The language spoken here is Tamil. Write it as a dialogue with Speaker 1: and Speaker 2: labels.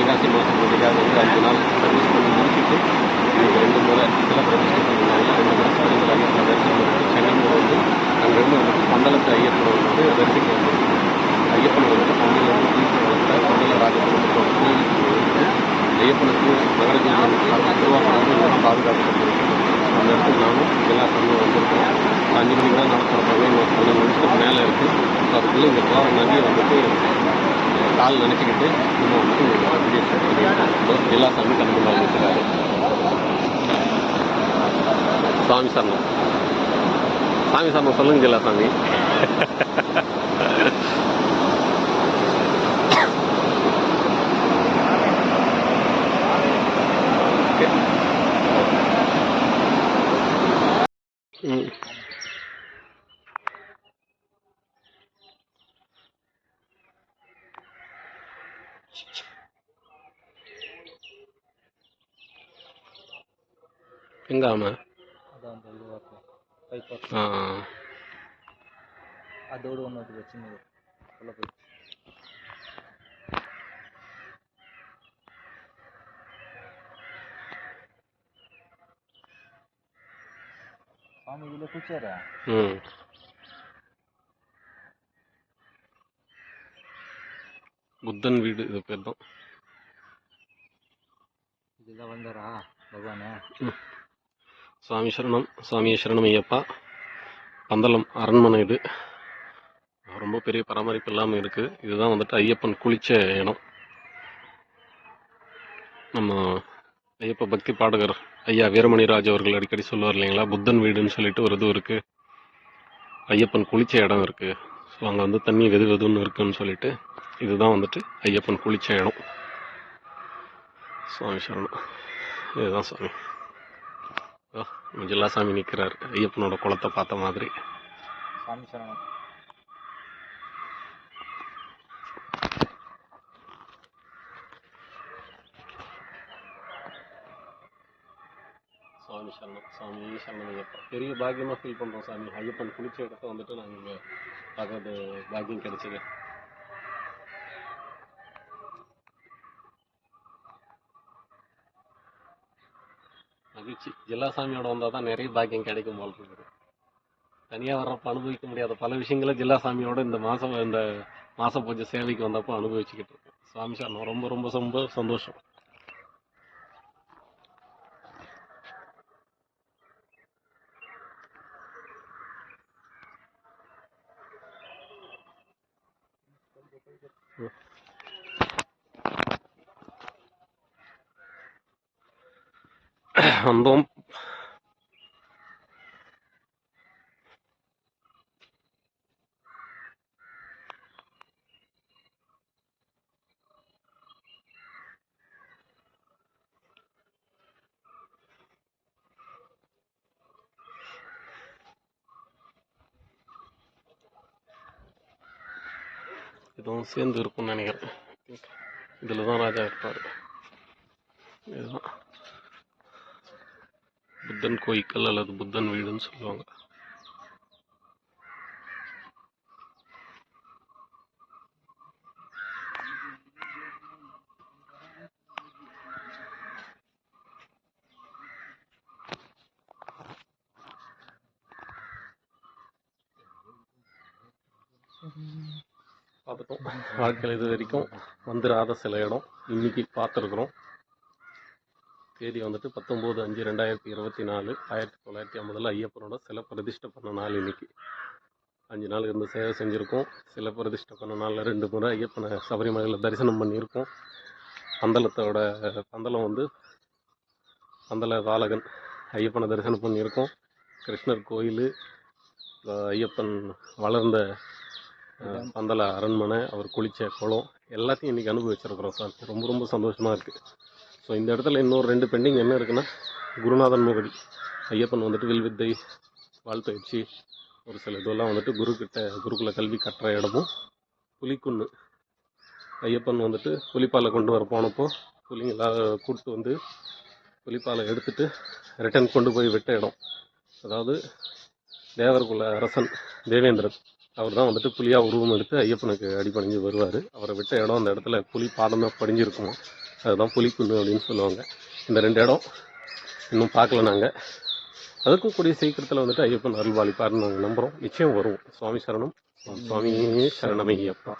Speaker 1: வைகாசி மாதம் முடியாது 5 நாள் சர்வீஸ் பண்ணி முடிச்சுட்டு எனக்கு 2 முறை சில பிரதிஷ்டை பண்ணுவாங்க. 2 முறை சாமிகள் ஐயப்பனை தரிசனம் பண்ணிட்டு சென்னை வந்து அங்கேருந்து வந்துட்டு பந்தளத்து ஐயப்பனை வந்து தரிசிக்க வந்துருக்கு. ஐயப்பனை வந்துட்டு பந்தளம் தீர்த்து வளர்த்த பந்தள ராஜகுடும்பத்தோட கோயிலுக்கு வந்துட்டு ஐயப்பனுக்கு நகரத்தில் திருவாரூர் வந்து பாதுகாக்கப்பட்டிருக்கு. அந்த இடத்துக்கு நானும் எல்லா சமயம் வந்திருக்கோம். 5 மணிக்கு தான் நட திறப்பாங்க. இன்னொரு 15 நிமிஷத்துக்கு மேலே இருக்குது. அதுக்குள்ளே இங்கே போகிற நதியை வந்துட்டு கால் நினச்சிக்கிட்டு நம்ம வந்துட்டு வீடியோ ஷூட் பண்ணியிருக்கோம். எல்லா சாமி கலந்து வாழ்ந்துருக்கிறாரு. சாமி சரணம், சாமி சரணம் சொல்லுங்க எல்லா சாமி. எங்க ஆமா
Speaker 2: அதோடு ஒன்று சின்னது சொல்ல போய் சாமி இதில் குச்சாரா
Speaker 1: புத்தன் வீடு இது பேர் தான்.
Speaker 2: இதுதான் வந்தாரா பகவானே.
Speaker 1: சுவாமி சரணம், சுவாமியே சரணம் ஐயப்பா. பந்தளம் அரண்மனை இது ரொம்ப பெரிய பராமரிப்பு இல்லாமல் இருக்குது. இதுதான் வந்துட்டு ஐயப்பன் குளிச்ச இடம். நம்ம ஐயப்ப பக்தி பாடகர் ஐயா வீரமணிராஜ் அவர்கள் அடிக்கடி சொல்லுவார் இல்லைங்களா, புத்தன் வீடுன்னு சொல்லிட்டு ஒரு இது இருக்குது. ஐயப்பன் குளிச்ச இடம் இருக்குது. ஸோ அங்கே வந்து தண்ணி வெது வெதுன்னு இருக்குன்னு சொல்லிட்டு இதுதான் வந்துட்டு ஐயப்பன் குளிச்ச இடம். சுவாமி சரணம், இதுதான் சாமி. ஜில்லா சாமி நிற்கிறார் ஐயப்பனோட குளத்தை பார்த்த மாதிரி.
Speaker 2: சாமி சரணம்.
Speaker 1: சுவாமி சரணம், சுவாமி சரணம் ஐயப்பா. பெரிய பாக்கியமாக ஃபீல் பண்ணுறோம் சாமி. ஐயப்பன் குளிச்ச இடத்த வந்துட்டு நாங்கள் இங்கே பார்க்கறது பாக்கியம் கிடைச்சது. மகிழ்ச்சி. ஜில்லா சாமியோட வந்தால் தான் நிறைய பாக்கியம் கிடைக்கும் போல் இருக்குது. தனியாக வர்றப்போ அனுபவிக்க முடியாத பல விஷயங்களை ஜில்லா சாமியோட இந்த மாத பூஜை சேவைக்கு வந்தப்போ அனுபவிச்சுக்கிட்டு இருக்கேன். சுவாமி சரணம். ரொம்ப ரொம்ப ரொம்ப சந்தோஷம். வந்தோம். இதுவும் சேர்ந்து இருக்கும்னு நினைக்கிறேன். இதில் தான் ராஜா இருப்பார். இதுதான் புத்தன் கோயிக்கல் அல்லது புத்தன் வீடுன்னு சொல்லுவாங்க. பார்த்துட்டோம். வாழ்க்கையில் இது வரைக்கும் வந்துடாத சில இடம் இன்னைக்கு பார்த்துருக்குறோம். தேதி வந்துட்டு 19/5/2024 1950 ஐயப்பனோட சிலை பிரதிஷ்டை பண்ண நாள் இன்னைக்கு. 5 நாள் இருந்து சேவை செஞ்சுருக்கோம். சிலை பிரதிஷ்டை பண்ண நாளில் 2 முறை ஐயப்பனை சபரிமலையில் தரிசனம் பண்ணியிருக்கோம். பந்தலம் வந்து பந்தல பாலகன் ஐயப்பனை தரிசனம் பண்ணியிருக்கோம். கிருஷ்ணர் கோயில், ஐயப்பன் வளர்ந்த பந்தல அரண்மனை, அவர் குளித்த குளம் எல்லாத்தையும் இன்றைக்கி அனுபவிச்சிருக்கிறோம் சார். ரொம்ப ரொம்ப சந்தோஷமாக இருக்குது. ஸோ இந்த இடத்துல இன்னொரு 2 பெண்டிங் என்ன இருக்குன்னா, குருநாதன் முகடி ஐயப்பன் வந்துட்டு வில்வித்தை, வாழ்பயிற்சி, ஒரு சில இதெல்லாம் வந்துட்டு குருகுல கல்வி கற்ற இடமும், புலிக்குன்னு ஐயப்பன் வந்துட்டு புலிப்பாலை கொண்டு வர போனப்போ புலிங்களாக கூப்பிட்டு வந்து புலிப்பாலை எடுத்துகிட்டு ரிட்டன் கொண்டு போய் விட்ட இடம். அதாவது தேவர்குல அரசன் தேவேந்திரன் அவர் தான் வந்துட்டு புலியாக உருவம் எடுத்து ஐயப்பனுக்கு அடிபணிஞ்சு வருவார். அவரை விட்ட இடம், அந்த இடத்துல புலி பாதம் தான் படிஞ்சிருக்குமோ, அதுதான் புலிக்குன்னு அப்படின்னு சொல்லுவாங்க. இந்த 2 இடம் இன்னும் பார்க்கல நாங்கள். அதுக்கும் கூடிய சீக்கிரத்தில் வந்துட்டு ஐயப்பன் அருள்பாலிப்பாருன்னு நாங்கள் நம்புகிறோம். நிச்சயம் வருவோம். சுவாமி சரணம். சுவாமி சரணமையப்பா.